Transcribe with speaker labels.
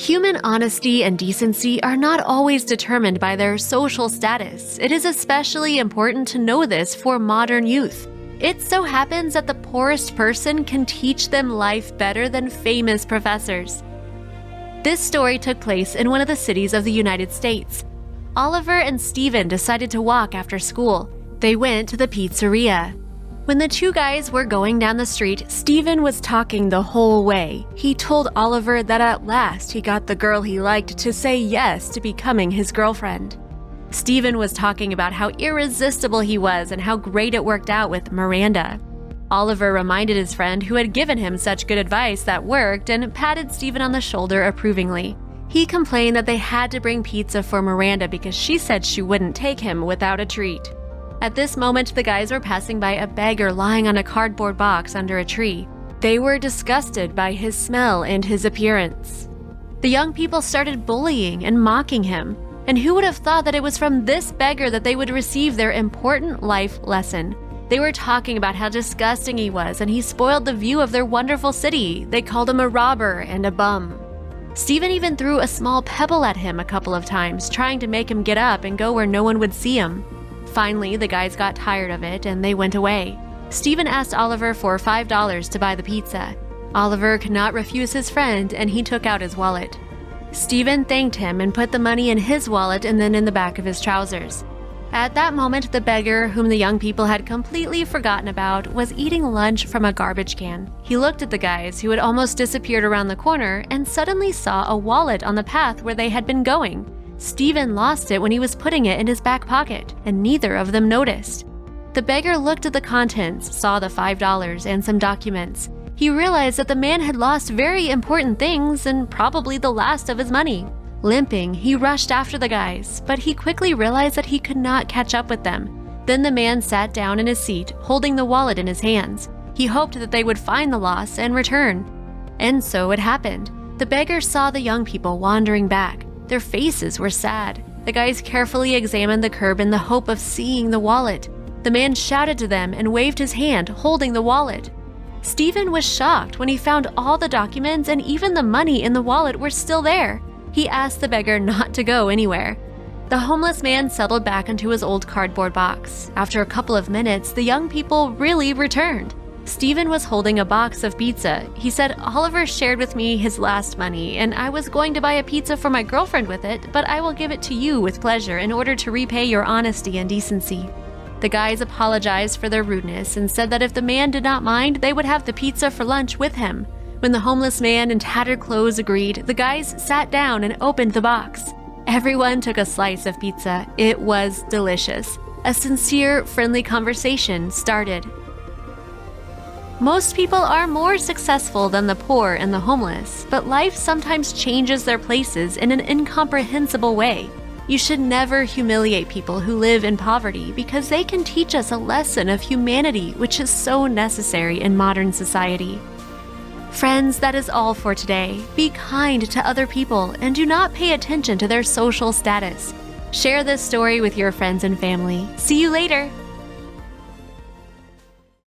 Speaker 1: Human honesty and decency are not always determined by their social status. It is especially important to know this for modern youth. It so happens that the poorest person can teach them life better than famous professors. This story took place in one of the cities of the United States. Oliver and Stephen decided to walk after school. They went to the pizzeria. When the two guys were going down the street, Stephen was talking the whole way. He told Oliver that at last he got the girl he liked to say yes to becoming his girlfriend. Stephen was talking about how irresistible he was and how great it worked out with Miranda. Oliver reminded his friend who had given him such good advice that worked and patted Stephen on the shoulder approvingly. He complained that they had to bring pizza for Miranda because she said she wouldn't take him without a treat. At this moment, the guys were passing by a beggar lying on a cardboard box under a tree. They were disgusted by his smell and his appearance. The young people started bullying and mocking him, and who would have thought that it was from this beggar that they would receive their important life lesson? They were talking about how disgusting he was, and he spoiled the view of their wonderful city. They called him a robber and a bum. Stephen even threw a small pebble at him a couple of times, trying to make him get up and go where no one would see him. Finally, the guys got tired of it and they went away. Stephen asked Oliver for $5 to buy the pizza. Oliver could not refuse his friend and he took out his wallet. Stephen thanked him and put the money in his wallet and then in the back of his trousers. At that moment, the beggar, whom the young people had completely forgotten about, was eating lunch from a garbage can. He looked at the guys, who had almost disappeared around the corner, and suddenly saw a wallet on the path where they had been going. Stephen lost it when he was putting it in his back pocket, and neither of them noticed. The beggar looked at the contents, saw the $5 and some documents. He realized that the man had lost very important things and probably the last of his money. Limping, he rushed after the guys, but he quickly realized that he could not catch up with them. Then the man sat down in his seat, holding the wallet in his hands. He hoped that they would find the loss and return. And so it happened. The beggar saw the young people wandering back. Their faces were sad. The guys carefully examined the curb in the hope of seeing the wallet. The man shouted to them and waved his hand, holding the wallet. Stephen was shocked when he found all the documents and even the money in the wallet were still there. He asked the beggar not to go anywhere. The homeless man settled back into his old cardboard box. After a couple of minutes, the young people really returned. Stephen was holding a box of pizza. He said, "Oliver shared with me his last money, and I was going to buy a pizza for my girlfriend with it, but I will give it to you with pleasure in order to repay your honesty and decency." The guys apologized for their rudeness and said that if the man did not mind, they would have the pizza for lunch with him. When the homeless man in tattered clothes agreed, the guys sat down and opened the box. Everyone took a slice of pizza. It was delicious. A sincere, friendly conversation started. Most people are more successful than the poor and the homeless, but life sometimes changes their places in an incomprehensible way. You should never humiliate people who live in poverty because they can teach us a lesson of humanity which is so necessary in modern society. Friends, that is all for today. Be kind to other people and do not pay attention to their social status. Share this story with your friends and family. See you later!